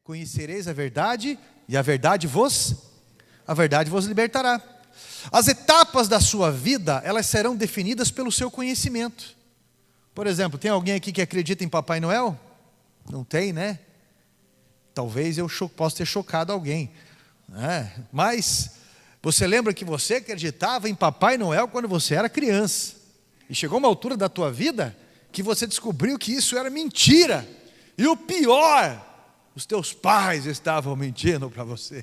Conhecereis a verdade, e a verdade vos libertará. As etapas da sua vida, elas serão definidas pelo seu conhecimento. Por exemplo, tem alguém aqui que acredita em Papai Noel? Não tem, né? Talvez eu possa ter chocado alguém, né? Mas você lembra que você acreditava em Papai Noel quando você era criança, e chegou uma altura da tua vida que você descobriu que isso era mentira, e o pior, os teus pais estavam mentindo para você.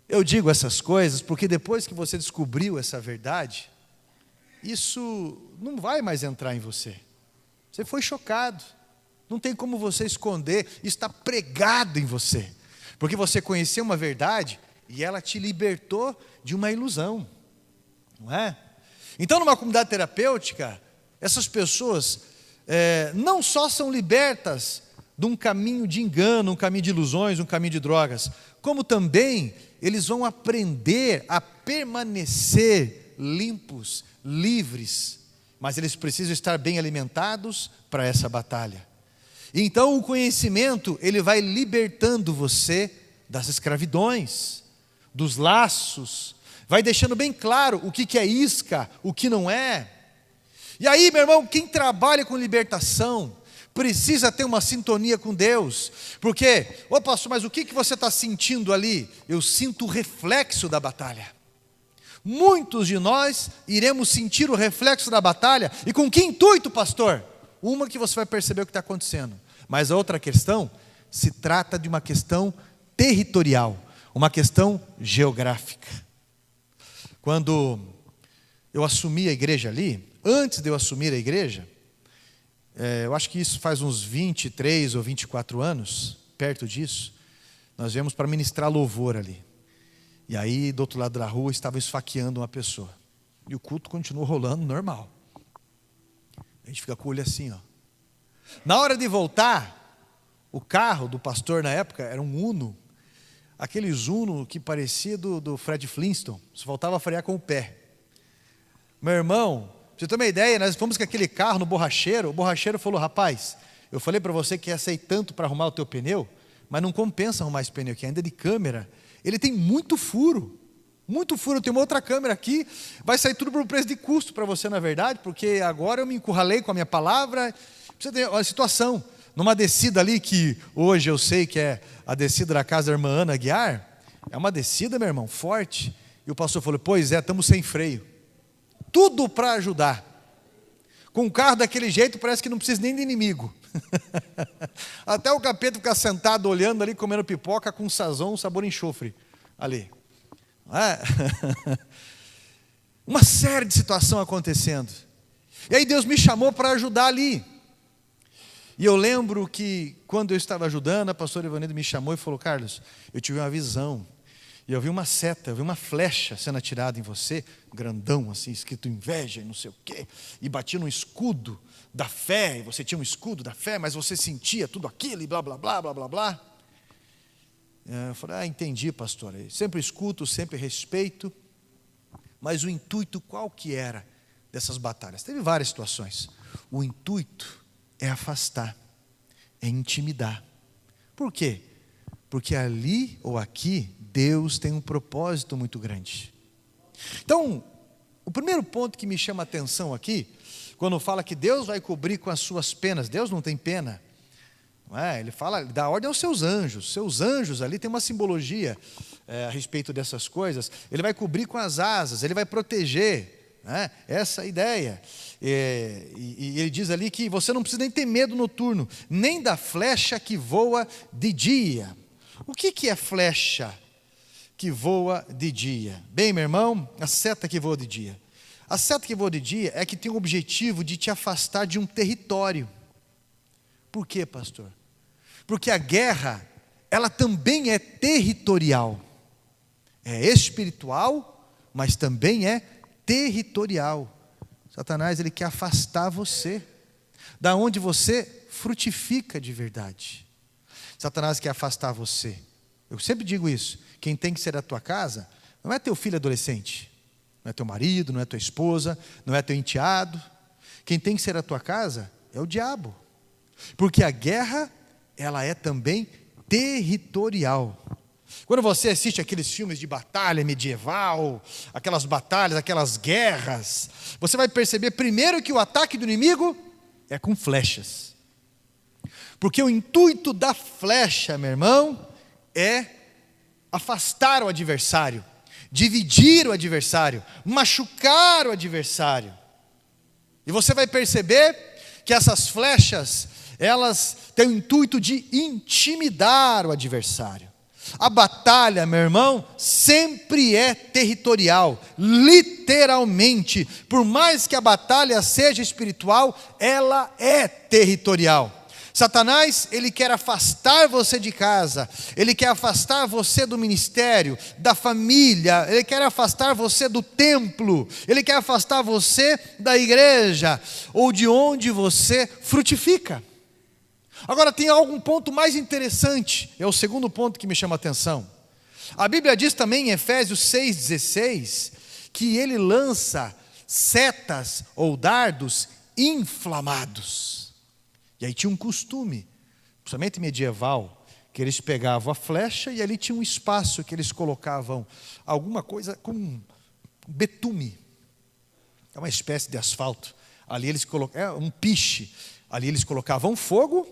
Eu digo essas coisas porque depois que você descobriu essa verdade, isso não vai mais entrar em você. Você foi chocado, não tem como você esconder, isso está pregado em você, porque você conheceu uma verdade e ela te libertou de uma ilusão, não é? Então, numa comunidade terapêutica, essas pessoas não só são libertas de um caminho de engano, um caminho de ilusões, um caminho de drogas, como também eles vão aprender a permanecer limpos, livres, mas eles precisam estar bem alimentados para essa batalha. Então o conhecimento, ele vai libertando você das escravidões, dos laços, vai deixando bem claro o que é isca, o que não é. E aí, meu irmão, quem trabalha com libertação precisa ter uma sintonia com Deus, porque, pastor, mas o que você está sentindo ali? Eu sinto o reflexo da batalha. Muitos de nós iremos sentir o reflexo da batalha, e com que intuito, pastor? Uma que você vai perceber o que está acontecendo, mas a outra questão, se trata de uma questão territorial, uma questão geográfica. Quando eu assumi a igreja ali, antes de eu assumir a igreja, eu acho que isso faz uns 23 ou 24 anos, perto disso, nós viemos para ministrar louvor ali. E aí, do outro lado da rua, estava esfaqueando uma pessoa. E o culto continuou rolando normal. A gente fica com o olho assim, ó. Na hora de voltar, o carro do pastor na época era um Uno. Aqueles Uno que parecia do Fred Flintstone. Só faltava frear com o pé. Meu irmão, pra você ter uma ideia, nós fomos com aquele carro no borracheiro. O borracheiro falou: rapaz, eu falei para você que ia sair tanto para arrumar o teu pneu, mas não compensa arrumar esse pneu aqui, ainda de câmera. Ele tem muito furo. Eu tenho uma outra câmera aqui, vai sair tudo por um preço de custo para você, na verdade, porque agora eu me encurralei com a minha palavra. Você tem uma situação, numa descida ali, que hoje eu sei que é a descida da casa da irmã Ana Aguiar, é uma descida, meu irmão, forte. E o pastor falou: pois é, estamos sem freio. Tudo para ajudar. Com um carro daquele jeito, parece que não precisa nem de inimigo. Até o capeta ficar sentado olhando ali, comendo pipoca com sazon, sabor enxofre ali. Uma série de situações acontecendo. E aí Deus me chamou para ajudar ali. E eu lembro que quando eu estava ajudando, a pastora Ivanildo me chamou e falou: Carlos, eu tive uma visão. E eu vi uma seta, eu vi uma flecha sendo atirada em você, grandão assim, escrito inveja e não sei o quê, e batia no escudo da fé, e você tinha um escudo da fé, mas você sentia tudo aquilo e blá, blá, blá, blá, blá, blá. Eu falei: entendi, pastor, eu sempre escuto, sempre respeito, mas o intuito qual que era dessas batalhas? Teve várias situações. O intuito é afastar, é intimidar. Por quê? Porque ali ou aqui, Deus tem um propósito muito grande. Então, o primeiro ponto que me chama a atenção aqui, quando fala que Deus vai cobrir com as suas penas, Deus não tem pena, não é? Ele fala, ele dá ordem aos seus anjos ali tem uma simbologia a respeito dessas coisas. Ele vai cobrir com as asas, ele vai proteger, né? Essa é a ideia. E ele diz ali que você não precisa nem ter medo noturno, nem da flecha que voa de dia. O que é flecha que voa de dia? Bem, meu irmão, a seta que voa de dia. A seta que voa de dia é que tem o objetivo de te afastar de um território. Por quê, pastor? Porque a guerra, ela também é territorial. É espiritual, mas também é territorial. Satanás, ele quer afastar você da onde você frutifica de verdade. Satanás quer afastar você. Eu sempre digo isso. Quem tem que ser da tua casa não é teu filho adolescente, não é teu marido, não é tua esposa, não é teu enteado. Quem tem que ser a tua casa é o diabo. Porque a guerra, ela é também territorial. Quando você assiste aqueles filmes de batalha medieval, aquelas batalhas, aquelas guerras, você vai perceber primeiro que o ataque do inimigo é com flechas. Porque o intuito da flecha, meu irmão, é afastar o adversário, dividir o adversário, machucar o adversário. E você vai perceber que essas flechas, elas têm o intuito de intimidar o adversário. A batalha, meu irmão, sempre é territorial, literalmente. Por mais que a batalha seja espiritual, ela é territorial. Satanás, ele quer afastar você de casa, ele quer afastar você do ministério, da família, ele quer afastar você do templo, ele quer afastar você da igreja, ou de onde você frutifica. Agora tem algum ponto mais interessante, é o segundo ponto que me chama a atenção. A Bíblia diz também em Efésios 6,16, que ele lança setas ou dardos inflamados. E aí tinha um costume, principalmente medieval, que eles pegavam a flecha e ali tinha um espaço que eles colocavam alguma coisa com betume. É uma espécie de asfalto. Ali eles colocavam, é um piche. Ali eles colocavam fogo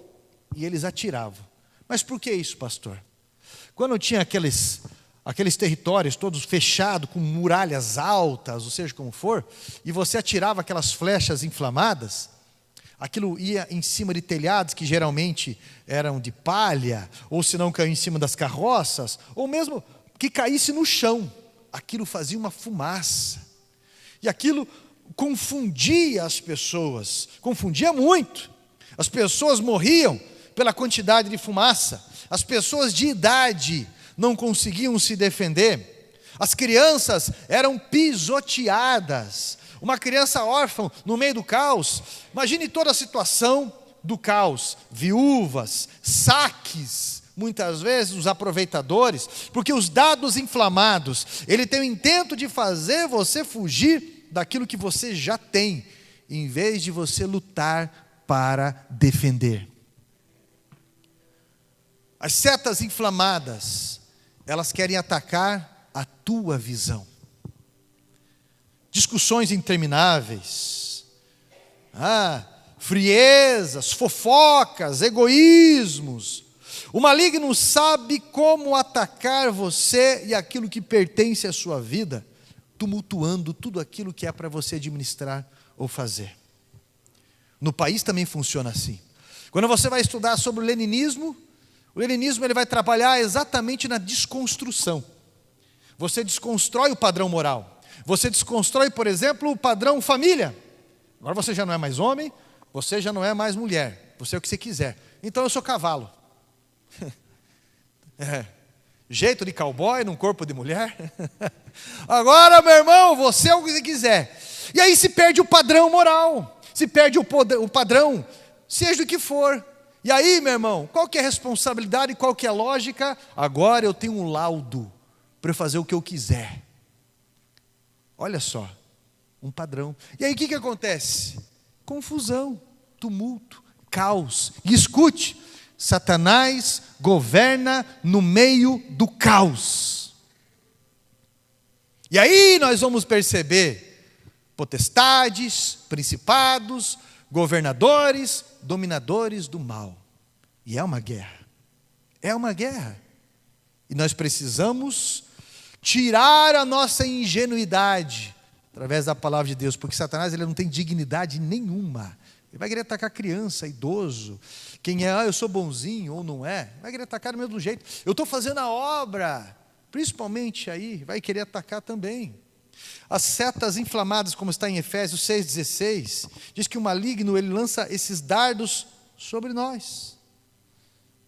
e eles atiravam. Mas por que isso, pastor? Quando tinha aqueles territórios todos fechados, com muralhas altas, ou seja, como for, e você atirava aquelas flechas inflamadas, aquilo ia em cima de telhados que geralmente eram de palha, ou se não caiu em cima das carroças, ou mesmo que caísse no chão, aquilo fazia uma fumaça, e aquilo confundia as pessoas, confundia muito. As pessoas morriam pela quantidade de fumaça, as pessoas de idade não conseguiam se defender, as crianças eram pisoteadas. Uma criança órfã no meio do caos, imagine toda a situação do caos, viúvas, saques, muitas vezes os aproveitadores, porque os dados inflamados, ele tem o intento de fazer você fugir daquilo que você já tem, em vez de você lutar para defender. As setas inflamadas, elas querem atacar a tua visão. Discussões intermináveis, friezas, fofocas, egoísmos. O maligno sabe como atacar você e aquilo que pertence à sua vida, tumultuando tudo aquilo que é para você administrar ou fazer. No país também funciona assim. Quando você vai estudar sobre o leninismo ele vai trabalhar exatamente na desconstrução. Você desconstrói o padrão moral. Você desconstrói, por exemplo, o padrão família. Agora você já não é mais homem, você já não é mais mulher. Você é o que você quiser. Então eu sou cavalo. Jeito de cowboy num corpo de mulher. Agora, meu irmão, você é o que você quiser. E aí se perde o padrão moral. Se perde o padrão, seja do que for. E aí, meu irmão, qual que é a responsabilidade, qual que é a lógica? Agora eu tenho um laudo para eu fazer o que eu quiser. Olha só, um padrão. E aí o que acontece? Confusão, tumulto, caos. E escute, Satanás governa no meio do caos. E aí nós vamos perceber potestades, principados, governadores, dominadores do mal. E é uma guerra. É uma guerra. E nós precisamos tirar a nossa ingenuidade através da palavra de Deus, porque Satanás ele não tem dignidade nenhuma. Ele vai querer atacar criança, idoso, quem é, eu sou bonzinho ou não é, vai querer atacar do mesmo jeito. Eu estou fazendo a obra, principalmente aí, vai querer atacar também. As setas inflamadas, como está em Efésios 6,16, diz que o maligno ele lança esses dardos sobre nós.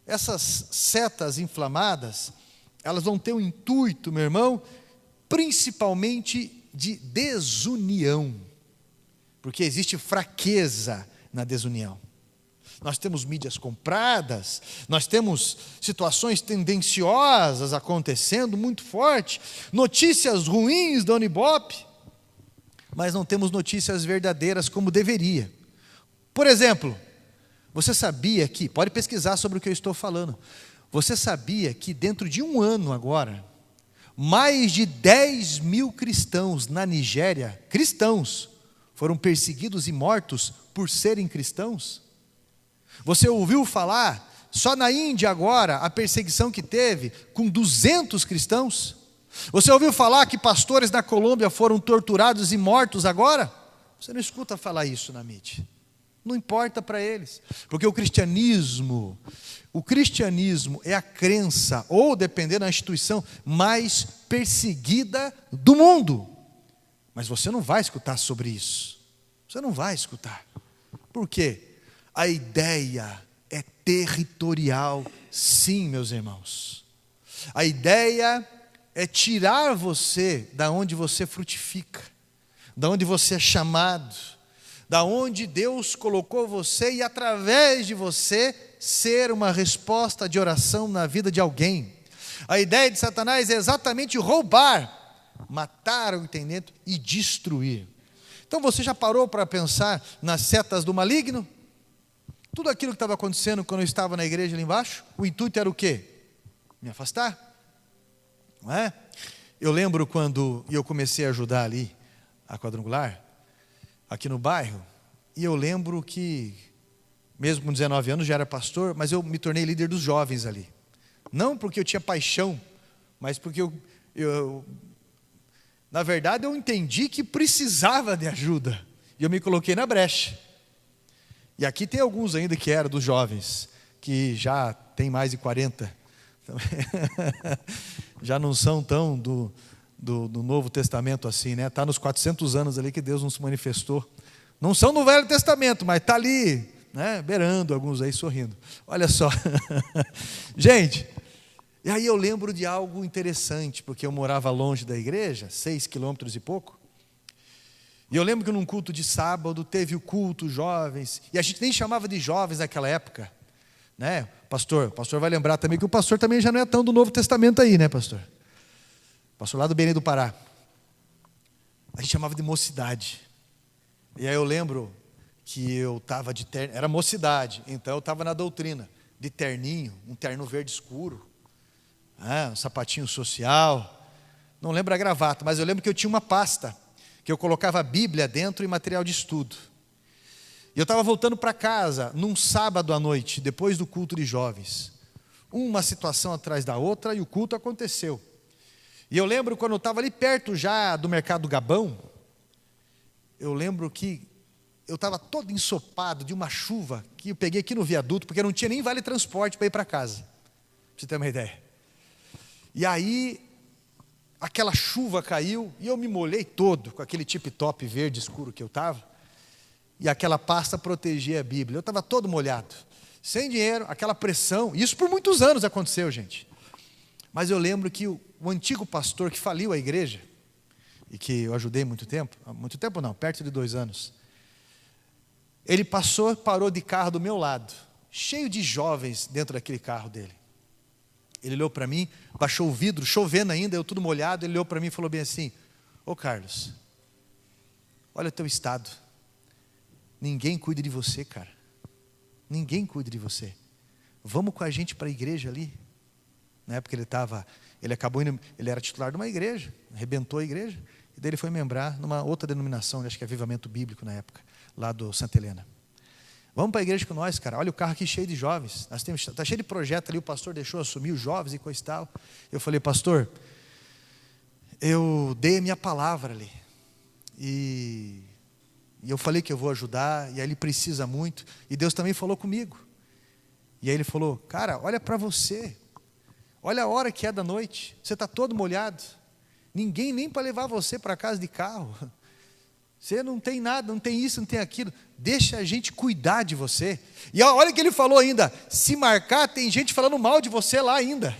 Essas setas inflamadas, elas vão ter um intuito, meu irmão, principalmente de desunião, porque existe fraqueza na desunião. nós temos mídias compradas, nós temos situações tendenciosas acontecendo muito forte, notícias ruins da Unibope, mas não temos notícias verdadeiras como deveria. Por exemplo, você sabia que, pode pesquisar sobre o que eu estou falando, você sabia que dentro de um ano agora, mais de 10 mil cristãos na Nigéria, cristãos, foram perseguidos e mortos por serem cristãos? Você ouviu falar, só na Índia agora, a perseguição que teve com 200 cristãos? Você ouviu falar que pastores na Colômbia foram torturados e mortos agora? Você não escuta falar isso na mídia. Não importa para eles, porque o cristianismo é a crença, ou dependendo da instituição, mais perseguida do mundo. Mas você não vai escutar sobre isso. Você não vai escutar. Por quê? A ideia é territorial, sim, meus irmãos. A ideia é tirar você da onde você frutifica, da onde você é chamado, da onde Deus colocou você e através de você ser uma resposta de oração na vida de alguém. A ideia de Satanás é exatamente roubar, matar o entendimento e destruir. Então você já parou para pensar nas setas do maligno? Tudo aquilo que estava acontecendo quando eu estava na igreja ali embaixo, o intuito era o quê? Me afastar. Não é? Eu lembro quando eu comecei a ajudar ali, a quadrangular, aqui no bairro, e eu lembro que, mesmo com 19 anos, já era pastor, mas eu me tornei líder dos jovens ali. Não porque eu tinha paixão, mas porque na verdade, eu entendi que precisava de ajuda, e eu me coloquei na brecha. E aqui tem alguns ainda que eram dos jovens, que já tem mais de 40, já não são tão do Novo Testamento assim, né? Está nos 400 anos ali que Deus não se manifestou. Não são no Velho Testamento, mas está ali, né? Beirando, alguns aí sorrindo. Olha só. Gente, e aí eu lembro de algo interessante, porque eu morava longe da igreja, 6 quilômetros e pouco. E eu lembro que num culto de sábado teve o culto jovens, e a gente nem chamava de jovens naquela época, né? O pastor vai lembrar também que o pastor também já não é tão do Novo Testamento aí, né, pastor? Pastor lá do Belém do Pará. A gente chamava de mocidade. E aí eu lembro que eu estava de terno, era mocidade, então eu estava na doutrina, de terninho, um terno verde escuro, um sapatinho social, não lembro a gravata, mas eu lembro que eu tinha uma pasta, que eu colocava a Bíblia dentro e material de estudo. E eu estava voltando para casa, num sábado à noite, depois do culto de jovens. Uma situação atrás da outra e o culto aconteceu. E eu lembro quando eu estava ali perto já do Mercado Gabão, eu lembro que eu estava todo ensopado de uma chuva que eu peguei aqui no viaduto, porque não tinha nem vale transporte para ir para casa, para você ter uma ideia. E aí, aquela chuva caiu e eu me molhei todo com aquele tip-top verde escuro que eu estava, e aquela pasta protegia a Bíblia. Eu estava todo molhado, sem dinheiro, aquela pressão. Isso por muitos anos aconteceu, gente. Mas eu lembro que o antigo pastor que faliu a igreja, e que eu ajudei muito tempo não, perto de 2 anos, ele parou de carro do meu lado, cheio de jovens dentro daquele carro dele. Ele olhou para mim, baixou o vidro, chovendo ainda, eu tudo molhado, ele olhou para mim e falou bem assim: ô Carlos, olha o teu estado, ninguém cuida de você, cara, ninguém cuida de você, vamos com a gente para a igreja ali. Na época ele acabou indo, ele era titular de uma igreja, arrebentou a igreja, e daí ele foi membrar numa outra denominação, acho que é Avivamento Bíblico na época, lá do Santa Helena. Vamos para a igreja com nós, cara, olha o carro aqui cheio de jovens, está cheio de projeto ali, o pastor deixou assumir os jovens e coisa e tal. Eu falei: pastor, eu dei a minha palavra ali, e eu falei que eu vou ajudar, e aí ele precisa muito, e Deus também falou comigo. E aí ele falou: cara, olha para você, olha a hora que é da noite, você está todo molhado, ninguém nem para levar você para casa de carro, você não tem nada, não tem isso, não tem aquilo, deixa a gente cuidar de você. E olha o que ele falou ainda: se marcar, tem gente falando mal de você lá ainda.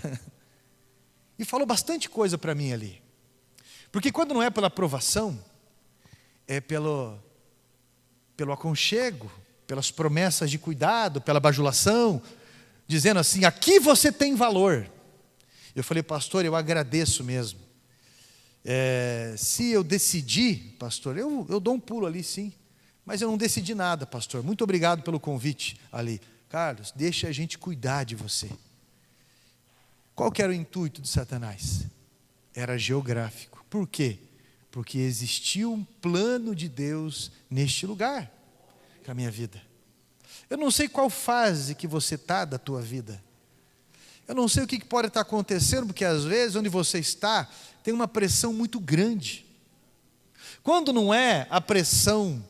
E falou bastante coisa para mim ali, porque quando não é pela aprovação, é pelo aconchego, pelas promessas de cuidado, pela bajulação, dizendo assim: aqui você tem valor. Eu falei: pastor, eu agradeço mesmo. Se eu decidir, pastor, eu dou um pulo ali sim, mas eu não decidi nada, pastor. Muito obrigado pelo convite ali. Carlos, deixa a gente cuidar de você. Qual que era o intuito de Satanás? Era geográfico. Por quê? Porque existia um plano de Deus neste lugar, com a minha vida. Eu não sei qual fase que você está da tua vida. Eu não sei o que pode estar acontecendo, porque às vezes onde você está tem uma pressão muito grande. Quando não é a pressão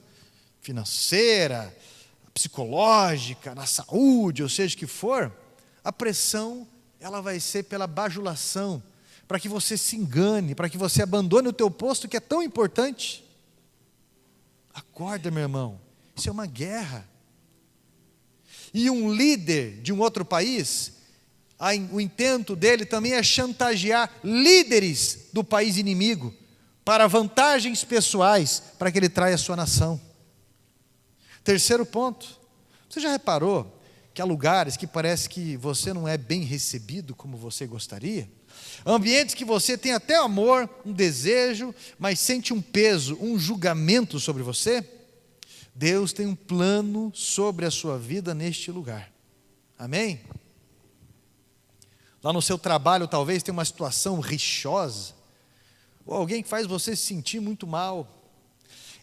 financeira, psicológica, na saúde, ou seja o que for, a pressão ela vai ser pela bajulação, para que você se engane, para que você abandone o teu posto que é tão importante. Acorda, meu irmão, isso é uma guerra. E um líder de um outro país, o intento dele também é chantagear líderes do país inimigo para vantagens pessoais, para que ele traia a sua nação. Terceiro ponto, você já reparou que há lugares que parece que você não é bem recebido como você gostaria? Ambientes que você tem até amor, um desejo, mas sente um peso, um julgamento sobre você? Deus tem um plano sobre a sua vida neste lugar. Amém? Lá no seu trabalho talvez tenha uma situação rixosa, ou alguém que faz você se sentir muito mal.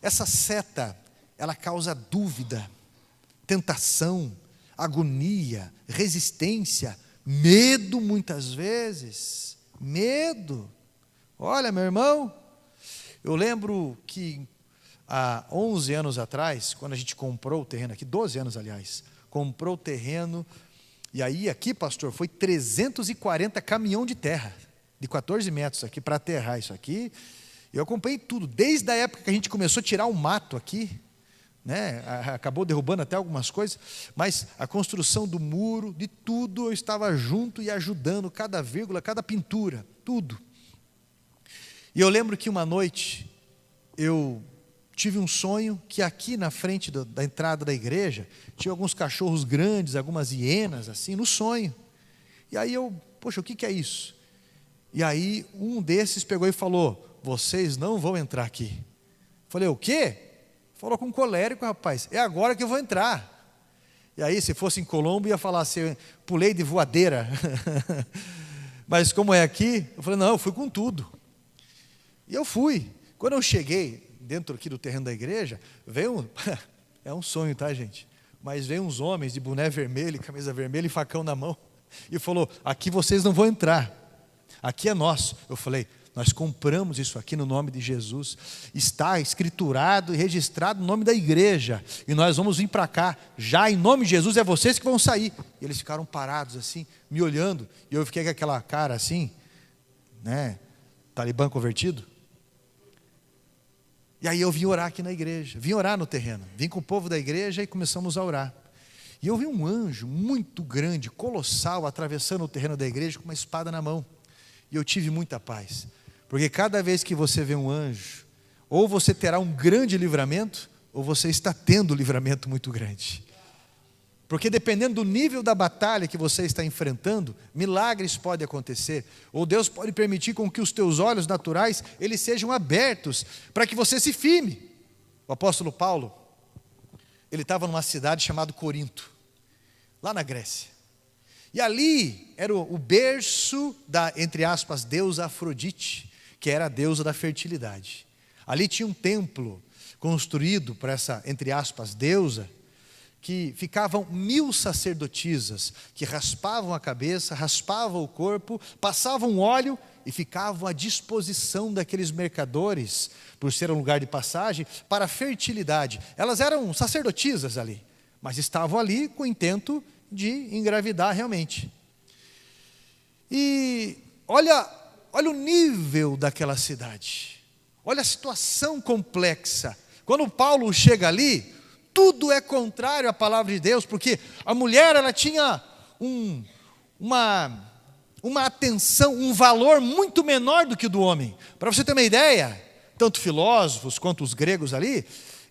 Essa seta, ela causa dúvida, tentação, agonia, resistência, medo muitas vezes. Medo. Olha, meu irmão, eu lembro que há 11 anos atrás, quando a gente comprou o terreno aqui, 12 anos aliás, comprou o terreno, e aí aqui, pastor, foi 340 caminhão de terra, de 14 metros aqui, para aterrar isso aqui. Eu acompanhei tudo, desde a época que a gente começou a tirar o mato aqui, né? Acabou derrubando até algumas coisas, mas a construção do muro, de tudo, eu estava junto e ajudando, cada vírgula, cada pintura, tudo. E eu lembro que uma noite, eu tive um sonho que aqui na frente da entrada da igreja, tinha alguns cachorros grandes, algumas hienas, assim, no sonho. E aí poxa, o que é isso? E aí um desses pegou e falou: vocês não vão entrar aqui. Falei: o quê? Falou com colérico, rapaz, é agora que eu vou entrar. E aí, se fosse em Colombo, ia falar assim: pulei de voadeira. Mas como é aqui, eu falei: não, eu fui com tudo. E eu fui. Quando eu cheguei dentro aqui do terreno da igreja, veio é um sonho, tá, gente? Mas veio uns homens de boné vermelho, camisa vermelha e facão na mão, e falou: aqui vocês não vão entrar, aqui é nosso. Eu falei: nós compramos isso aqui no nome de Jesus, está escriturado e registrado no nome da igreja, e nós vamos vir para cá, já em nome de Jesus, é vocês que vão sair. E eles ficaram parados assim, me olhando, e eu fiquei com aquela cara assim, né, talibã convertido. E aí eu vim orar aqui na igreja, vim orar no terreno, vim com o povo da igreja e começamos a orar. E eu vi um anjo muito grande, colossal, atravessando o terreno da igreja com uma espada na mão. E eu tive muita paz. Porque cada vez que você vê um anjo, ou você terá um grande livramento, ou você está tendo um livramento muito grande. Porque dependendo do nível da batalha que você está enfrentando, milagres podem acontecer, ou Deus pode permitir com que os teus olhos naturais, eles sejam abertos, para que você se firme. O apóstolo Paulo, ele estava numa cidade chamada Corinto, lá na Grécia. E ali era o berço da, entre aspas, deusa Afrodite, que era a deusa da fertilidade. Ali tinha um templo construído para essa, entre aspas, deusa, que ficavam 1000 sacerdotisas, que raspavam a cabeça, raspavam o corpo, passavam óleo e ficavam à disposição daqueles mercadores, por ser um lugar de passagem, para a fertilidade. Elas eram sacerdotisas ali, mas estavam ali com o intento de engravidar realmente. E olha o nível daquela cidade, olha a situação complexa. Quando Paulo chega ali, tudo é contrário à palavra de Deus, porque a mulher ela tinha uma atenção, um valor muito menor do que o do homem. Para você ter uma ideia, tanto filósofos quanto os gregos ali,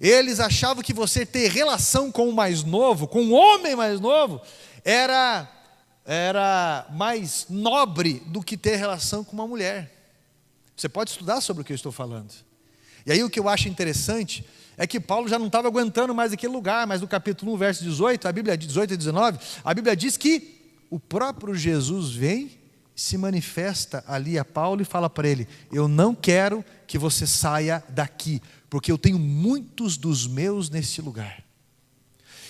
Eles achavam que você ter relação com o mais novo, com o homem mais novo, era mais nobre do que ter relação com uma mulher. Você pode estudar sobre o que eu estou falando. E aí o que eu acho interessante é que Paulo já não estava aguentando mais aquele lugar, mas no capítulo 1, verso 18, a Bíblia, 18 e 19, a Bíblia diz que o próprio Jesus vem, se manifesta ali a Paulo e fala para ele: eu não quero que você saia daqui, porque eu tenho muitos dos meus neste lugar.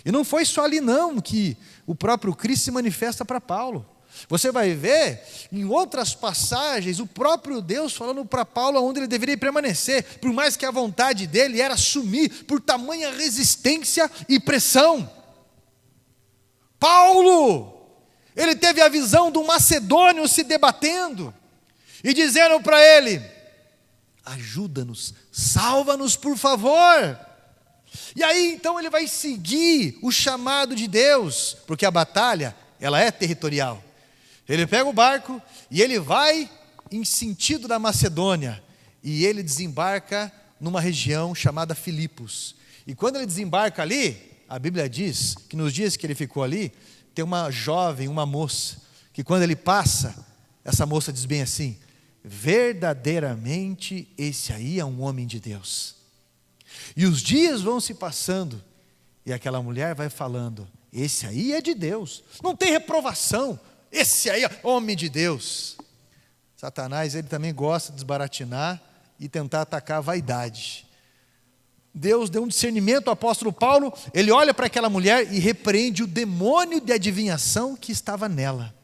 E não foi só ali não que o próprio Cristo se manifesta para Paulo. Você vai ver em outras passagens o próprio Deus falando para Paulo onde ele deveria permanecer, por mais que a vontade dele era sumir por tamanha resistência e pressão. Paulo, ele teve a visão do macedônio se debatendo e dizendo para ele: ajuda-nos, salva-nos por favor. E aí então ele vai seguir o chamado de Deus, porque a batalha, ela é territorial. Ele pega o barco e ele vai em sentido da Macedônia, e ele desembarca numa região chamada Filipos. E quando ele desembarca ali, a Bíblia diz que nos dias que ele ficou ali, tem uma jovem, uma moça, que quando ele passa, essa moça diz bem assim: verdadeiramente esse aí é um homem de Deus. E os dias vão se passando, e aquela mulher vai falando: esse aí é de Deus, não tem reprovação, esse aí é homem de Deus. Satanás, ele também gosta de desbaratinar e tentar atacar a vaidade. Deus deu um discernimento ao apóstolo Paulo, ele olha para aquela mulher e repreende o demônio de adivinhação que estava nela.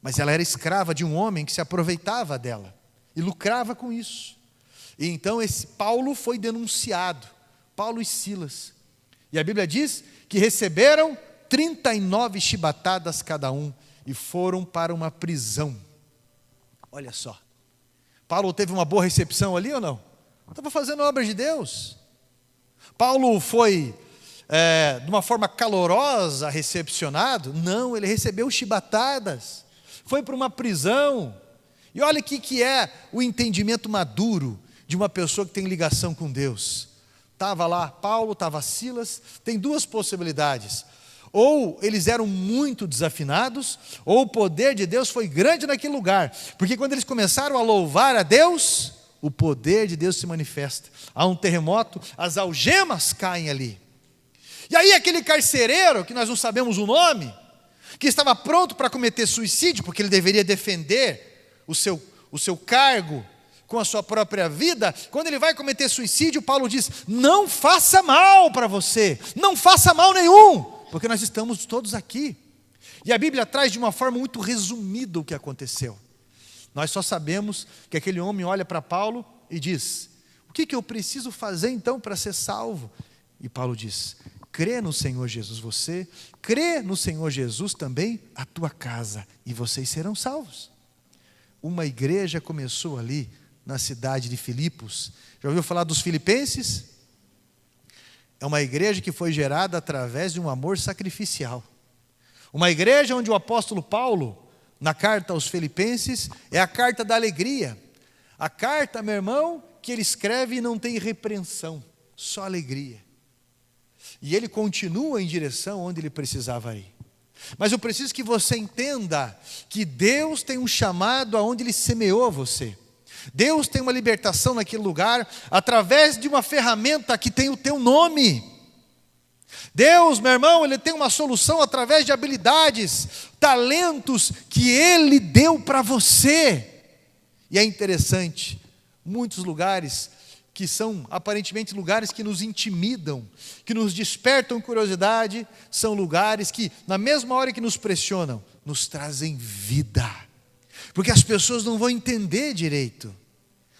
Mas ela era escrava de um homem que se aproveitava dela e lucrava com isso. E então esse Paulo foi denunciado, Paulo e Silas. E a Bíblia diz que receberam 39 chibatadas cada um e foram para uma prisão. Olha só, Paulo teve uma boa recepção ali ou não? Estava fazendo a obra de Deus. Paulo foi de uma forma calorosa recepcionado? Não, ele recebeu chibatadas, foi para uma prisão. E olha o que é o entendimento maduro de uma pessoa que tem ligação com Deus. Estava lá Paulo, estava Silas. Tem duas possibilidades: ou eles eram muito desafinados, ou o poder de Deus foi grande naquele lugar, porque quando eles começaram a louvar a Deus, o poder de Deus se manifesta. Há um terremoto, as algemas caem ali. E aí aquele carcereiro, que nós não sabemos o nome, que estava pronto para cometer suicídio, porque ele deveria defender o seu cargo com a sua própria vida, quando ele vai cometer suicídio, Paulo diz: não faça mal para você, não faça mal nenhum, porque nós estamos todos aqui. E a Bíblia traz de uma forma muito resumida o que aconteceu. Nós só sabemos que aquele homem olha para Paulo e diz: o que eu preciso fazer então para ser salvo? E Paulo diz: crê no Senhor Jesus, você, crê no Senhor Jesus também a tua casa, e vocês serão salvos. Uma igreja começou ali na cidade de Filipos. Já ouviu falar dos filipenses? É uma igreja que foi gerada através de um amor sacrificial. Uma igreja onde o apóstolo Paulo, na carta aos Filipenses, é a carta da alegria. A carta, meu irmão, que ele escreve e não tem repreensão, só alegria. E ele continua em direção onde ele precisava ir. Mas eu preciso que você entenda que Deus tem um chamado aonde Ele semeou você. Deus tem uma libertação naquele lugar através de uma ferramenta que tem o teu nome. Deus, meu irmão, Ele tem uma solução através de habilidades, talentos que Ele deu para você. E é interessante, muitos lugares que são aparentemente lugares que nos intimidam, que nos despertam curiosidade, são lugares que, na mesma hora que nos pressionam, nos trazem vida. Porque as pessoas não vão entender direito.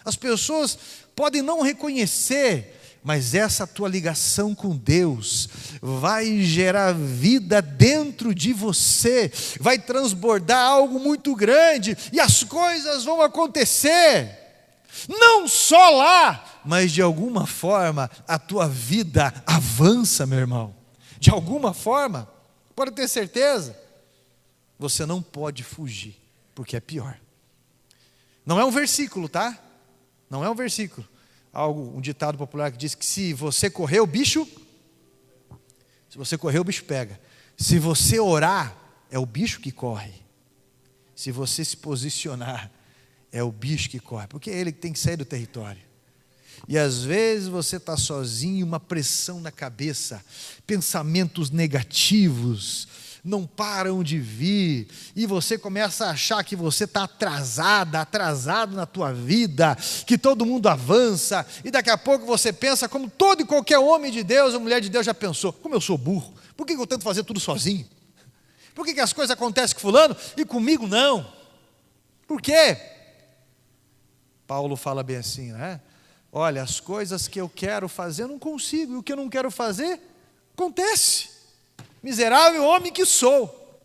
As pessoas podem não reconhecer, mas essa tua ligação com Deus vai gerar vida dentro de você, vai transbordar algo muito grande, e as coisas vão acontecer. Não só lá, mas de alguma forma a tua vida avança, meu irmão. De alguma forma, pode ter certeza, você não pode fugir, porque é pior. Não é um versículo, tá? Não é um versículo. um ditado popular que diz que se você correr, o bicho pega. Se você orar, é o bicho que corre. Se você se posicionar, é o bicho que corre, porque é ele que tem que sair do território. E às vezes você está sozinho, uma pressão na cabeça, pensamentos negativos não param de vir, e você começa a achar que você está atrasado na tua vida, que todo mundo avança, e daqui a pouco você pensa como todo e qualquer homem de Deus ou mulher de Deus já pensou: como eu sou burro, por que eu tento fazer tudo sozinho? Por que as coisas acontecem com fulano e comigo não? Por quê? Paulo fala bem assim, né? Olha, as coisas que eu quero fazer eu não consigo, e o que eu não quero fazer, acontece. Miserável homem que sou.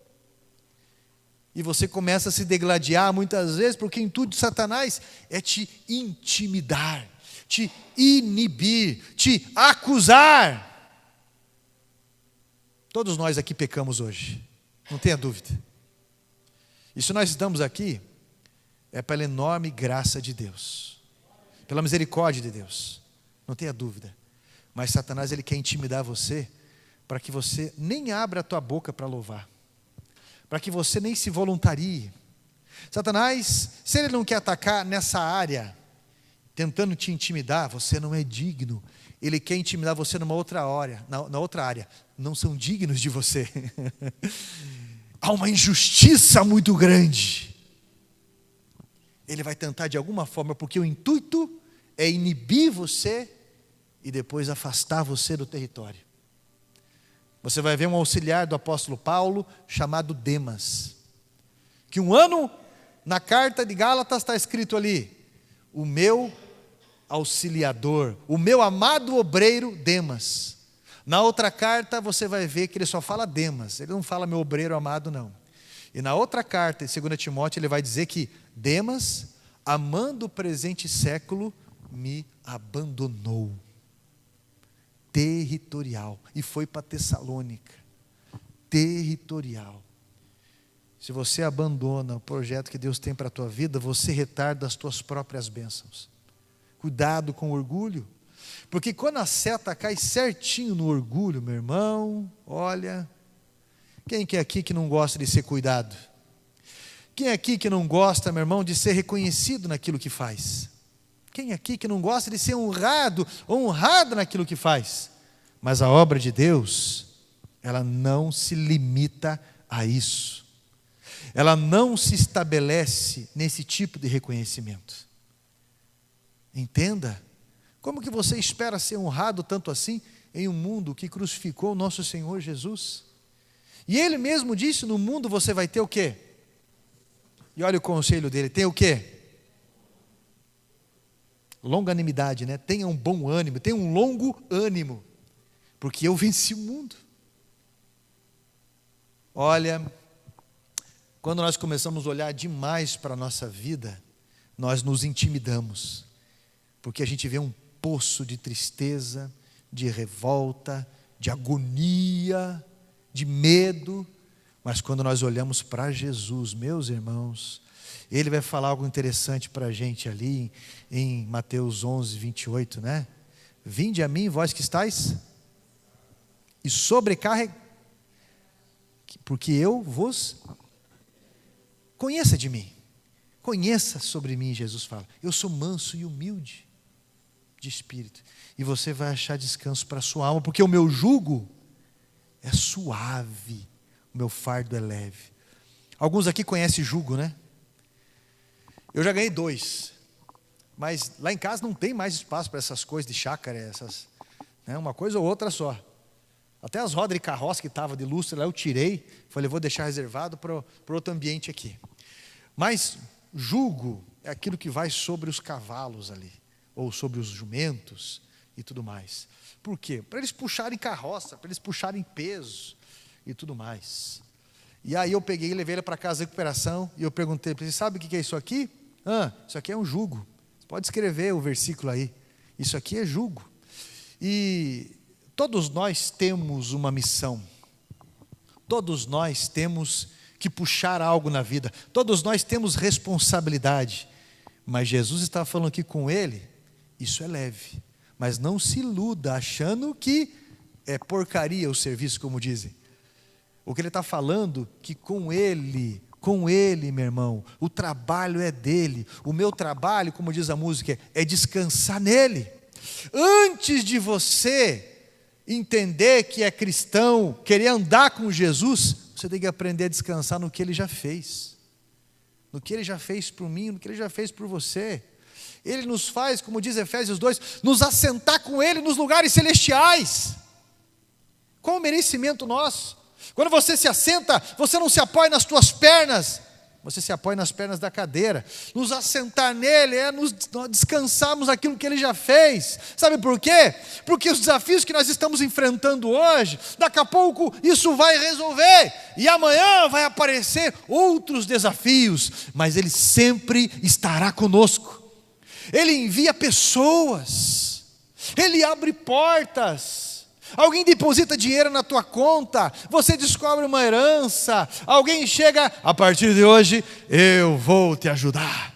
E você começa a se degladiar muitas vezes, porque o intuito de Satanás é te intimidar, te inibir, te acusar. Todos nós aqui pecamos hoje, não tenha dúvida. E se nós estamos aqui, é pela enorme graça de Deus, pela misericórdia de Deus, não tenha dúvida. Mas Satanás, ele quer intimidar você, para que você nem abra a tua boca para louvar, para que você nem se voluntarie. Satanás, se ele não quer atacar nessa área, tentando te intimidar, você não é digno. Ele quer intimidar você numa outra área, na outra área. Não são dignos de você. Há uma injustiça muito grande. Ele vai tentar de alguma forma, porque o intuito é inibir você e depois afastar você do território. Você vai ver um auxiliar do apóstolo Paulo, chamado Demas, que um ano, na carta de Gálatas está escrito ali: o meu auxiliador, o meu amado obreiro Demas. Na outra carta você vai ver que ele só fala Demas, ele não fala meu obreiro amado não. E na outra carta, em 2 Timóteo, ele vai dizer que Demas, amando o presente século, me abandonou. Territorial, e foi para Tessalônica. Territorial. Se você abandona o projeto que Deus tem para a tua vida, você retarda as tuas próprias bênçãos. Cuidado com o orgulho, porque quando a seta cai certinho no orgulho, meu irmão, olha, quem que é aqui que não gosta de ser cuidado? Quem é aqui que não gosta, meu irmão, de ser reconhecido naquilo que faz? Quem aqui que não gosta de ser honrado ou honrada naquilo que faz? Mas a obra de Deus, ela não se limita a isso. Ela não se estabelece nesse tipo de reconhecimento. Entenda, como que você espera ser honrado tanto assim em um mundo que crucificou o nosso Senhor Jesus? E Ele mesmo disse: no mundo você vai ter o quê? E olha o conselho dele, tem o quê? Longanimidade, né? Tenha um bom ânimo, tenha um longo ânimo, porque eu venci o mundo. Olha, quando nós começamos a olhar demais para a nossa vida, nós nos intimidamos, porque a gente vê um poço de tristeza, de revolta, de agonia, de medo. Mas quando nós olhamos para Jesus, meus irmãos, Ele vai falar algo interessante para a gente ali em Mateus 11, 28, né? Vinde a mim, vós que estáis e sobrecarregados, porque eu vos conheça de mim. Conheça sobre mim, Jesus fala. Eu sou manso e humilde de espírito, e você vai achar descanso para a sua alma, porque o meu jugo é suave, o meu fardo é leve. Alguns aqui conhecem jugo, né? Eu já ganhei 2, mas lá em casa não tem mais espaço para essas coisas de chácara, né? Uma coisa ou outra só. Até as rodas de carroça que estavam de lustre lá eu tirei, falei, vou deixar reservado para outro ambiente aqui. Mas jugo é aquilo que vai sobre os cavalos ali, ou sobre os jumentos e tudo mais. Por quê? Para eles puxarem carroça, para eles puxarem peso e tudo mais. E aí eu peguei e levei ele para casa de recuperação, e eu perguntei para ele, sabe o que é isso aqui? Isso aqui é um jugo. Você pode escrever o versículo aí. Isso aqui é jugo. E todos nós temos uma missão. Todos nós temos que puxar algo na vida. Todos nós temos responsabilidade. Mas Jesus estava falando aqui com ele, Isso é leve. Mas não se iluda achando que é porcaria o serviço, como dizem. O que ele está falando, que com ele, meu irmão, o trabalho é dele. O meu trabalho, como diz a música, é descansar nele. Antes de você entender que é cristão, querer andar com Jesus, você tem que aprender a descansar no que ele já fez. No que ele já fez por mim, no que ele já fez por você. Ele nos faz, como diz Efésios 2, nos assentar com ele nos lugares celestiais. Qual o merecimento nosso? Quando você se assenta, você não se apoia nas tuas pernas, você se apoia nas pernas da cadeira. Nos assentar nele é nós descansarmos aquilo que ele já fez. Sabe por quê? Porque os desafios que nós estamos enfrentando hoje, daqui a pouco isso vai resolver, e amanhã vai aparecer outros desafios, mas ele sempre estará conosco. Ele envia pessoas, ele abre portas. Alguém deposita dinheiro na tua conta, você descobre uma herança, alguém chega, a partir de hoje eu vou te ajudar.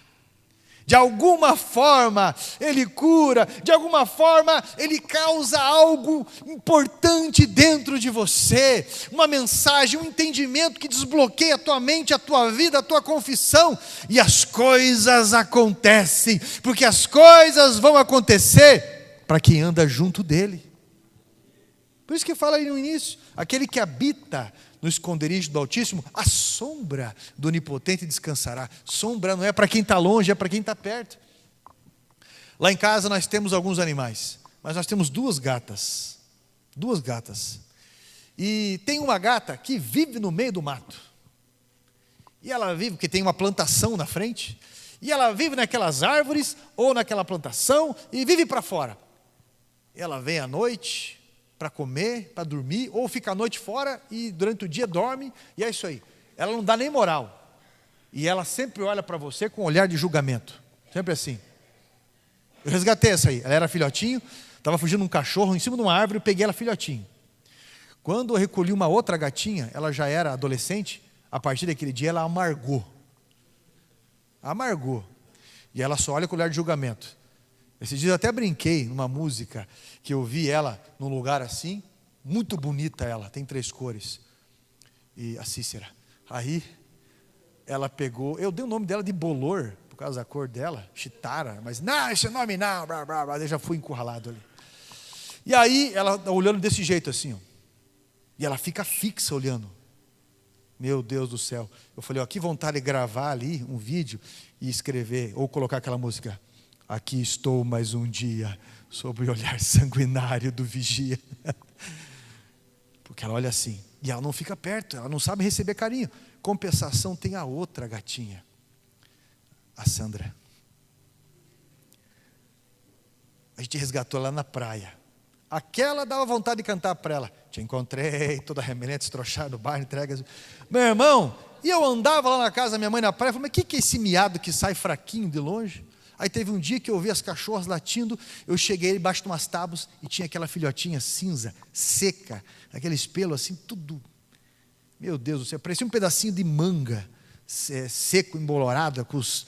De alguma forma ele cura, de alguma forma ele causa algo importante dentro de você, uma mensagem, um entendimento que desbloqueia a tua mente, a tua vida, a tua confissão, e as coisas acontecem, porque as coisas vão acontecer para quem anda junto dele. Por isso que fala aí no início, aquele que habita no esconderijo do Altíssimo, a sombra do Onipotente descansará. Sombra não é para quem está longe, é para quem está perto. Lá em casa nós temos alguns animais, mas nós temos duas gatas. E tem uma gata que vive no meio do mato. E ela vive, porque tem uma plantação na frente, e ela vive naquelas árvores, ou naquela plantação, e vive para fora. Ela vem à noite para comer, para dormir, ou fica a noite fora e durante o dia dorme, e é isso aí. Ela não dá nem moral. E ela sempre olha para você com um olhar de julgamento. Sempre assim. Eu resgatei essa aí. Ela era filhotinho, estava fugindo um cachorro em cima de uma árvore, eu peguei ela filhotinho. Quando eu recolhi uma outra gatinha, ela já era adolescente, a partir daquele dia ela amargou. E ela só olha com olhar de julgamento. Esses dias eu até brinquei numa música, que eu vi ela num lugar assim, muito bonita ela, tem 3 cores. E a Cícera. Aí ela pegou, eu dei o nome dela de Bolor, por causa da cor dela, Chitara, mas não, esse nome não, blá, blá, blá, eu já fui encurralado ali. E aí ela tá olhando desse jeito assim, ó. E ela fica fixa olhando. Meu Deus do céu. Eu falei, ó, que vontade de gravar ali um vídeo e escrever, ou colocar aquela música. Aqui estou mais um dia, sob o olhar sanguinário do vigia. Porque ela olha assim, e ela não fica perto, ela não sabe receber carinho. Compensação tem a outra gatinha, a Sandra. A gente resgatou ela na praia. Aquela dava vontade de cantar para ela. Te encontrei, toda remelente, estrochada no bairro, entregas. Meu irmão, e eu andava lá na casa da minha mãe na praia, falei, mas o que é esse miado que sai fraquinho de longe? Aí teve um dia que eu ouvi as cachorras latindo, eu cheguei embaixo de umas tábuas e tinha aquela filhotinha cinza, seca, aqueles pelos assim, tudo. Meu Deus do céu, parecia um pedacinho de manga, seco, embolorado, com os...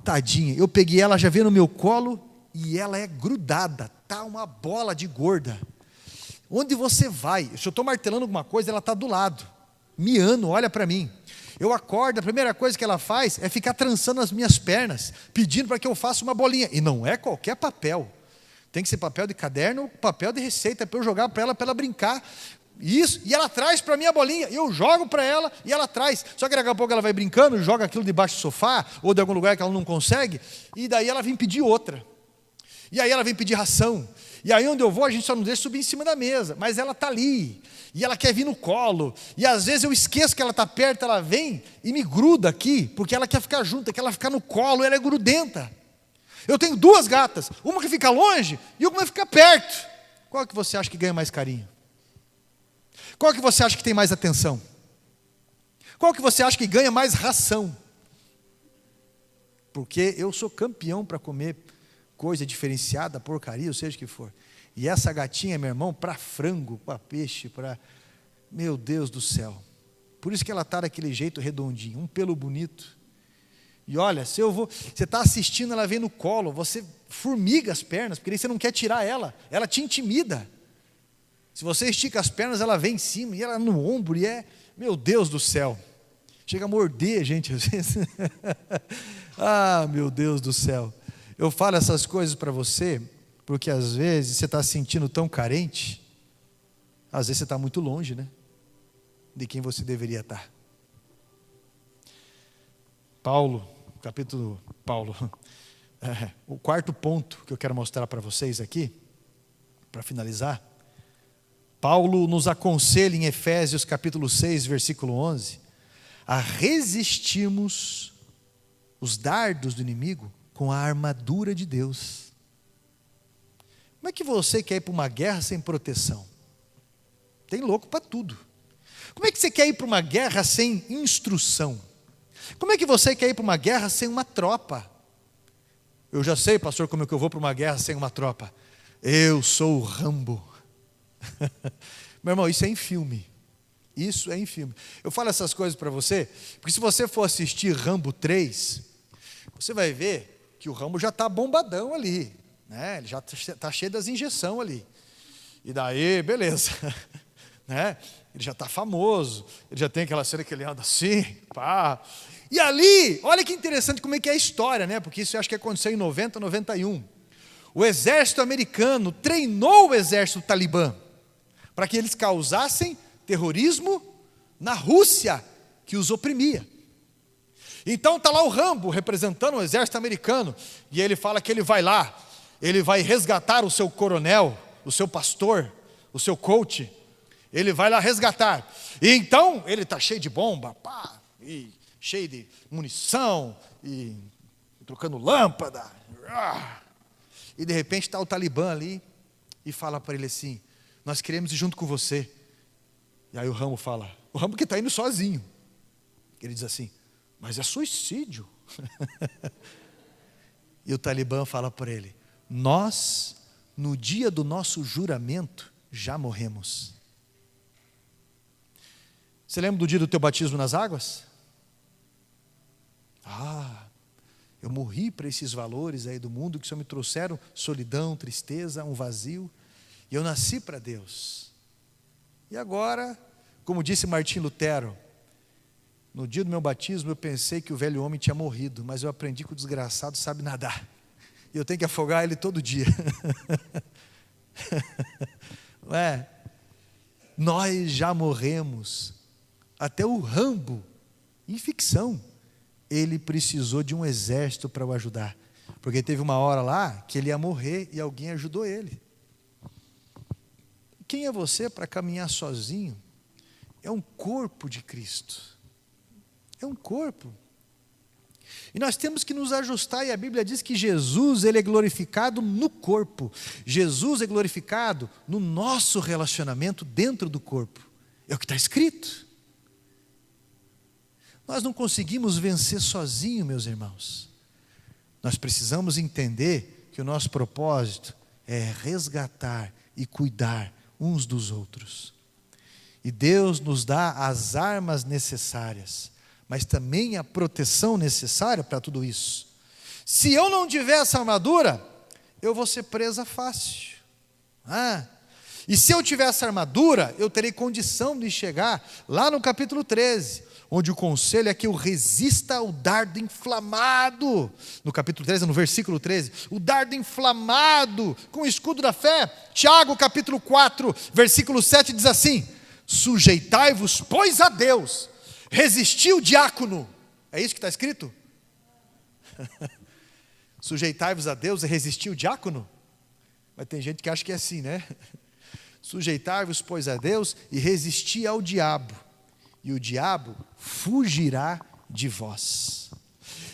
tadinha. Eu peguei ela, já veio no meu colo e ela é grudada, tá uma bola de gorda. Onde você vai? Se eu estou martelando alguma coisa, ela está do lado, miando, olha para mim. Eu acordo, a primeira coisa que ela faz é ficar trançando as minhas pernas, pedindo para que eu faça uma bolinha. E não é qualquer papel. Tem que ser papel de caderno, papel de receita, para eu jogar para ela brincar. Isso, e ela traz para mim a bolinha, eu jogo para ela e ela traz. Só que daqui a pouco ela vai brincando, joga aquilo debaixo do sofá, ou de algum lugar que ela não consegue, e daí ela vem pedir outra. E aí ela vem pedir ração. E aí onde eu vou, a gente só não deixa subir em cima da mesa, mas ela está ali. E ela quer vir no colo, e às vezes eu esqueço que ela está perto, ela vem e me gruda aqui, porque ela quer ficar junto, quer ela ficar no colo, ela é grudenta. Eu tenho 2 gatas, uma que fica longe e uma que fica perto. Qual que você acha que ganha mais carinho? Qual que você acha que tem mais atenção? Qual que você acha que ganha mais ração? Porque eu sou campeão para comer coisa diferenciada, porcaria, ou seja o que for. E essa gatinha, meu irmão, para frango, para peixe, para... Meu Deus do céu. Por isso que ela está daquele jeito redondinho, um pelo bonito. E olha, se eu vou... Você está assistindo, ela vem no colo, você formiga as pernas, porque aí você não quer tirar ela te intimida. Se você estica as pernas, ela vem em cima, e ela no ombro, e meu Deus do céu, chega a morder a gente às vezes. Ah, meu Deus do céu. Eu falo essas coisas para você, porque às vezes você está se sentindo tão carente, às vezes você está muito longe, né, de quem você deveria estar. Paulo, o quarto ponto que eu quero mostrar para vocês aqui, para finalizar, Paulo nos aconselha em Efésios capítulo 6, versículo 11, a resistirmos os dardos do inimigo com a armadura de Deus. Como é que você quer ir para uma guerra sem proteção? Tem louco para tudo. Como é que você quer ir para uma guerra sem instrução? Como é que você quer ir para uma guerra sem uma tropa? Eu já sei, pastor, como é que eu vou para uma guerra sem uma tropa. Eu sou o Rambo. Meu irmão, isso é em filme. Isso é em filme. Eu falo essas coisas para você, porque se você for assistir Rambo 3, você vai ver que o Rambo já está bombadão ali, né? Ele já está cheio das injeções ali. E daí, beleza. Né? Ele já está famoso, ele já tem aquela cena que ele anda assim, pá. E ali, olha que interessante como é que é a história, né? Porque isso eu acho que aconteceu em 90, 91. O exército americano treinou o exército talibã para que eles causassem terrorismo na Rússia, que os oprimia. Então está lá o Rambo representando o exército americano, e ele fala que ele vai lá, ele vai resgatar o seu coronel, o seu pastor, o seu coach, ele vai lá resgatar. E então ele está cheio de bomba, pá, e cheio de munição, e trocando lâmpada. E de repente está o Talibã ali, e fala para ele assim, nós queremos ir junto com você. E aí o Rambo fala, o Rambo que está indo sozinho. Ele diz assim, mas é suicídio. E o Talibã fala para ele, nós, no dia do nosso juramento, já morremos. Você lembra do dia do teu batismo nas águas? Eu morri para esses valores aí do mundo que só me trouxeram solidão, tristeza, um vazio. E eu nasci para Deus. E agora, como disse Martim Lutero, no dia do meu batismo eu pensei que o velho homem tinha morrido, mas eu aprendi que o desgraçado sabe nadar. E eu tenho que afogar ele todo dia. Não é? Nós já morremos. Até o Rambo, em ficção, ele precisou de um exército para o ajudar. Porque teve uma hora lá que ele ia morrer e alguém ajudou ele. Quem é você para caminhar sozinho? É um corpo de Cristo. É um corpo. E nós temos que nos ajustar, e a Bíblia diz que Jesus, ele é glorificado no corpo. Jesus é glorificado no nosso relacionamento dentro do corpo. É o que está escrito. Nós não conseguimos vencer sozinho, meus irmãos. Nós precisamos entender que o nosso propósito é resgatar e cuidar uns dos outros. E Deus nos dá as armas necessárias, mas também a proteção necessária para tudo isso. Se eu não tiver essa armadura, eu vou ser presa fácil. E se eu tiver essa armadura, eu terei condição de chegar lá no capítulo 13, onde o conselho é que eu resista ao dardo inflamado. No capítulo 13, no versículo 13, o dardo inflamado com o escudo da fé. Tiago capítulo 4, versículo 7 diz assim, sujeitai-vos, pois a Deus, resisti o diácono. É isso que está escrito? Sujeitai-vos a Deus e resisti o diácono? Mas tem gente que acha que é assim, né? Sujeitai-vos, pois a Deus e resisti ao diabo, e o diabo fugirá de vós.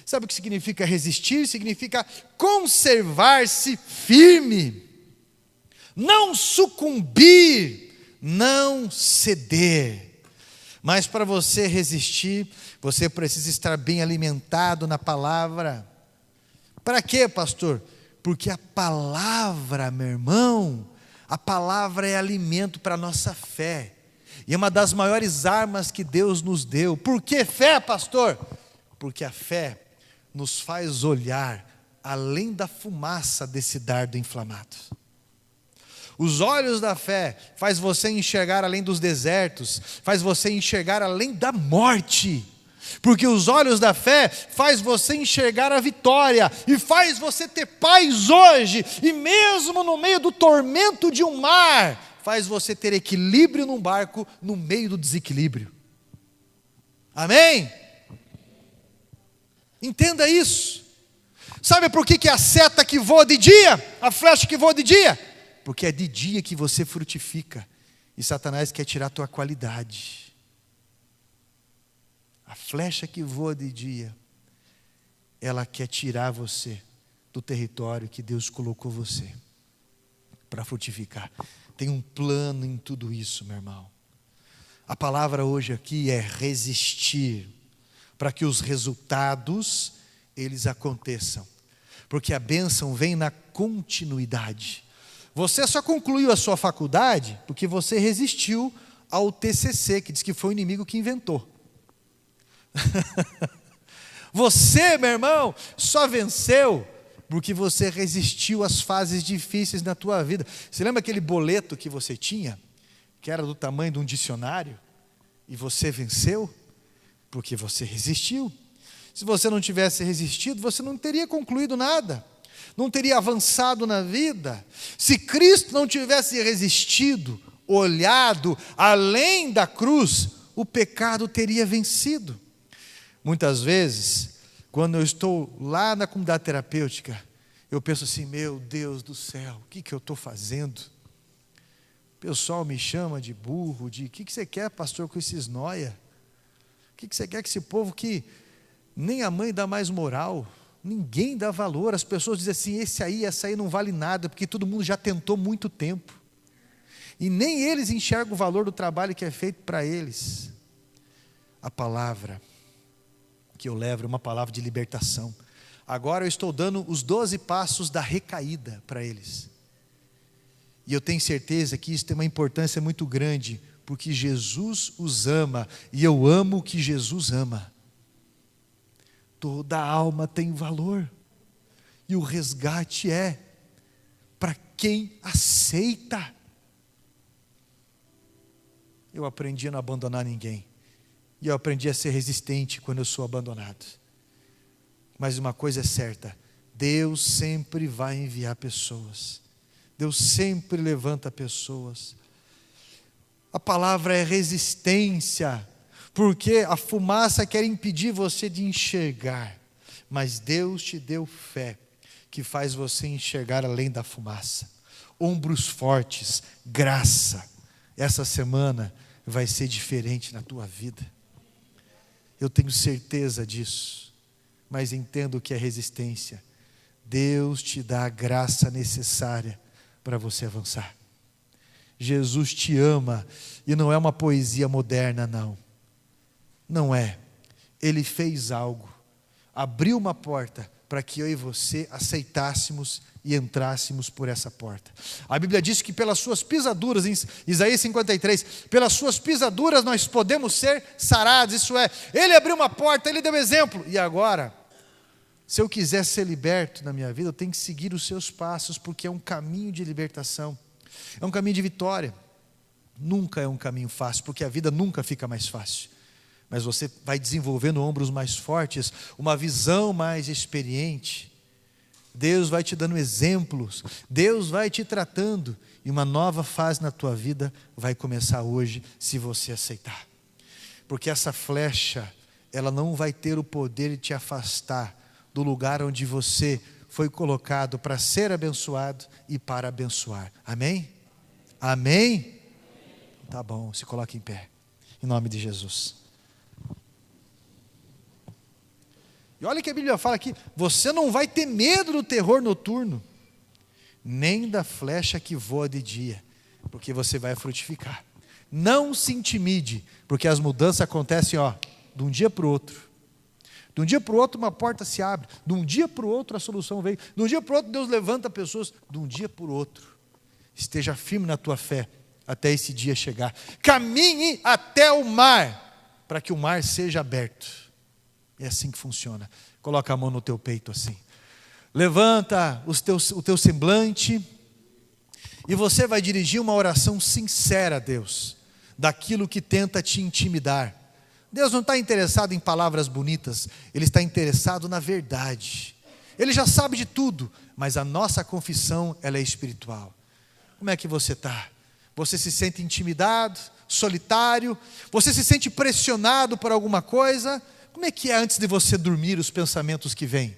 Sabe o que significa resistir? Significa conservar-se firme, não sucumbir, não ceder. Mas para você resistir, você precisa estar bem alimentado na palavra. Para quê, pastor? Porque a palavra, meu irmão, a palavra é alimento para a nossa fé. E é uma das maiores armas que Deus nos deu. Por que fé, pastor? Porque a fé nos faz olhar além da fumaça desse dardo inflamado. Os olhos da fé faz você enxergar além dos desertos, faz você enxergar além da morte. Porque os olhos da fé faz você enxergar a vitória e faz você ter paz hoje, e mesmo no meio do tormento de um mar, faz você ter equilíbrio num barco no meio do desequilíbrio. Amém? Entenda isso. Sabe por que a seta que voa de dia, a flecha que voa de dia? Porque é de dia que você frutifica, e Satanás quer tirar a tua qualidade. A flecha que voa de dia, ela quer tirar você do território que Deus colocou você para frutificar. Tem um plano em tudo isso, meu irmão. A palavra hoje aqui é resistir, para que os resultados, eles aconteçam. Porque a bênção vem na continuidade. Você só concluiu a sua faculdade porque você resistiu ao TCC, que diz que foi o inimigo que inventou. Você, meu irmão, só venceu porque você resistiu às fases difíceis na tua vida. Você lembra aquele boleto que você tinha, que era do tamanho de um dicionário, e você venceu? Porque você resistiu. Se você não tivesse resistido, você não teria concluído nada, não teria avançado na vida. Se Cristo não tivesse resistido, olhado além da cruz, o pecado teria vencido. Muitas vezes, quando eu estou lá na comunidade terapêutica, eu penso assim: meu Deus do céu, o que eu estou fazendo? O pessoal me chama de burro, de: o que você quer, pastor, com esses noia? O que você quer com esse povo que nem a mãe dá mais moral, ninguém dá valor? As pessoas dizem assim: essa aí não vale nada, porque todo mundo já tentou muito tempo. E nem eles enxergam o valor do trabalho que é feito para eles. A palavra que eu levo é uma palavra de libertação. Agora eu estou dando os 12 passos da recaída para eles. E eu tenho certeza que isso tem uma importância muito grande, porque Jesus os ama, e eu amo o que Jesus ama. Toda alma tem valor, e o resgate é para quem aceita. Eu aprendi a não abandonar ninguém, e eu aprendi a ser resistente quando eu sou abandonado. Mas uma coisa é certa: Deus sempre vai enviar pessoas, Deus sempre levanta pessoas. A palavra é resistência, porque a fumaça quer impedir você de enxergar, mas Deus te deu fé, que faz você enxergar além da fumaça. Ombros fortes, graça. Essa semana vai ser diferente na tua vida. Eu tenho certeza disso, mas entendo que é resistência. Deus te dá a graça necessária para você avançar. Jesus te ama, e não é uma poesia moderna, não. Não é. Ele fez algo, abriu uma porta para que eu e você aceitássemos e entrássemos por essa porta. A Bíblia diz que pelas suas pisaduras, em Isaías 53, pelas suas pisaduras nós podemos ser sarados. Isso é, Ele abriu uma porta, Ele deu exemplo. E agora, se eu quiser ser liberto na minha vida, eu tenho que seguir os seus passos, porque é um caminho de libertação, é um caminho de vitória. Nunca é um caminho fácil, porque a vida nunca fica mais fácil. Mas você vai desenvolvendo ombros mais fortes, uma visão mais experiente. Deus vai te dando exemplos, Deus vai te tratando, e uma nova fase na tua vida vai começar hoje, se você aceitar. Porque essa flecha, ela não vai ter o poder de te afastar do lugar onde você foi colocado para ser abençoado e para abençoar. Amém? Amém? Tá bom, se coloque em pé, em nome de Jesus. E olha que a Bíblia fala aqui: você não vai ter medo do terror noturno, nem da flecha que voa de dia, porque você vai frutificar. Não se intimide, porque as mudanças acontecem, de um dia para o outro. De um dia para o outro uma porta se abre, de um dia para o outro a solução vem, de um dia para o outro Deus levanta pessoas, de um dia para o outro. Esteja firme na tua fé, até esse dia chegar. Caminhe até o mar, para que o mar seja aberto. É assim que funciona. Coloca a mão no teu peito assim. Levanta o teu semblante e você vai dirigir uma oração sincera a Deus, daquilo que tenta te intimidar. Deus não está interessado em palavras bonitas, Ele está interessado na verdade. Ele já sabe de tudo, mas a nossa confissão, ela é espiritual. Como é que você está? Você se sente intimidado, solitário? Você se sente pressionado por alguma coisa? Como é que é antes de você dormir os pensamentos que vêm?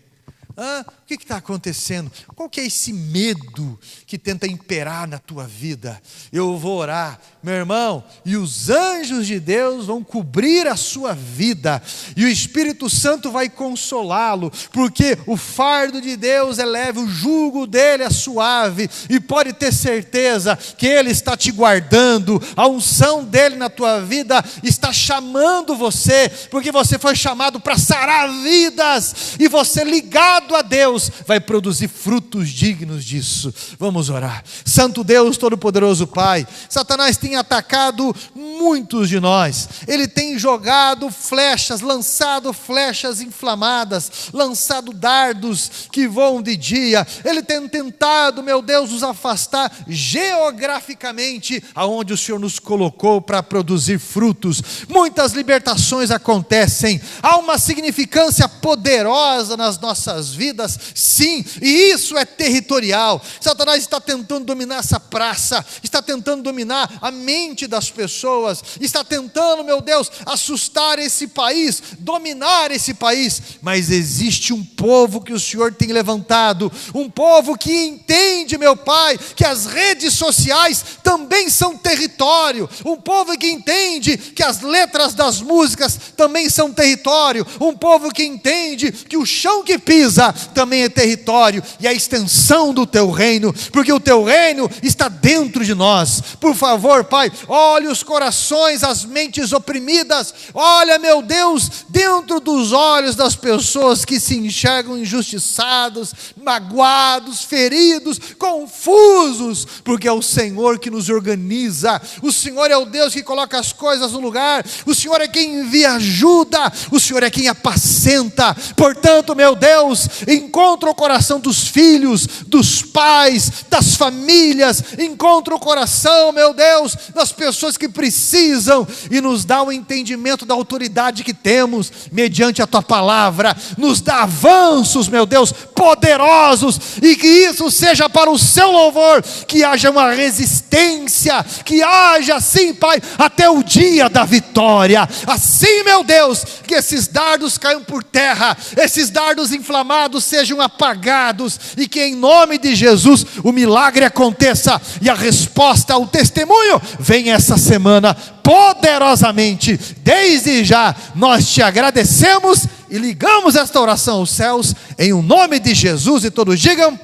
O que está acontecendo? Qual que é esse medo que tenta imperar na tua vida? Eu vou orar, meu irmão, e os anjos de Deus vão cobrir a sua vida, e o Espírito Santo vai consolá-lo, porque o fardo de Deus é leve, o jugo dele é suave, e pode ter certeza que Ele está te guardando, a unção dele na tua vida está chamando você, porque você foi chamado para sarar vidas, e você ligado a Deus vai produzir frutos dignos disso. Vamos orar. Santo Deus Todo-Poderoso Pai, Satanás tem atacado muitos de nós, ele tem jogado flechas, lançado flechas inflamadas, lançado dardos que voam de dia, ele tem tentado, meu Deus, nos afastar geograficamente aonde o Senhor nos colocou para produzir frutos. Muitas libertações acontecem, há uma significância poderosa nas nossas vidas, sim, e isso é territorial. Satanás está tentando dominar essa praça, está tentando dominar a mente das pessoas, está tentando, meu Deus, assustar esse país, dominar esse país, mas existe um povo que o Senhor tem levantado, um povo que entende, meu Pai, que as redes sociais também são território, um povo que entende que as letras das músicas também são território, um povo que entende que o chão que pisa também é território, e a extensão do teu reino, porque o teu reino está dentro de nós. Por favor, Pai, olha os corações, as mentes oprimidas, olha, meu Deus, dentro dos olhos das pessoas que se enxergam injustiçados, magoados, feridos, confusos, porque é o Senhor que nos organiza, o Senhor é o Deus que coloca as coisas no lugar, o Senhor é quem envia ajuda, o Senhor é quem apacenta. Portanto, meu Deus, encontra o coração dos filhos, dos pais, das famílias, encontra o coração, meu Deus, das pessoas que precisam, e nos dá o entendimento da autoridade que temos, mediante a Tua palavra, nos dá avanços, meu Deus, poderosos, e que isso seja para o Seu louvor, que haja uma resistência, que haja assim, Pai, até o dia da vitória. Assim, meu Deus, que esses dardos caiam por terra, esses dardos inflamados sejam apagados, e que em nome de Jesus o milagre aconteça, e a resposta, o testemunho venha essa semana poderosamente. Desde já nós te agradecemos e ligamos esta oração aos céus, em o nome de Jesus, e todos digam: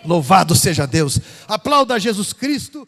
louvado seja Deus. Aplauda Jesus Cristo.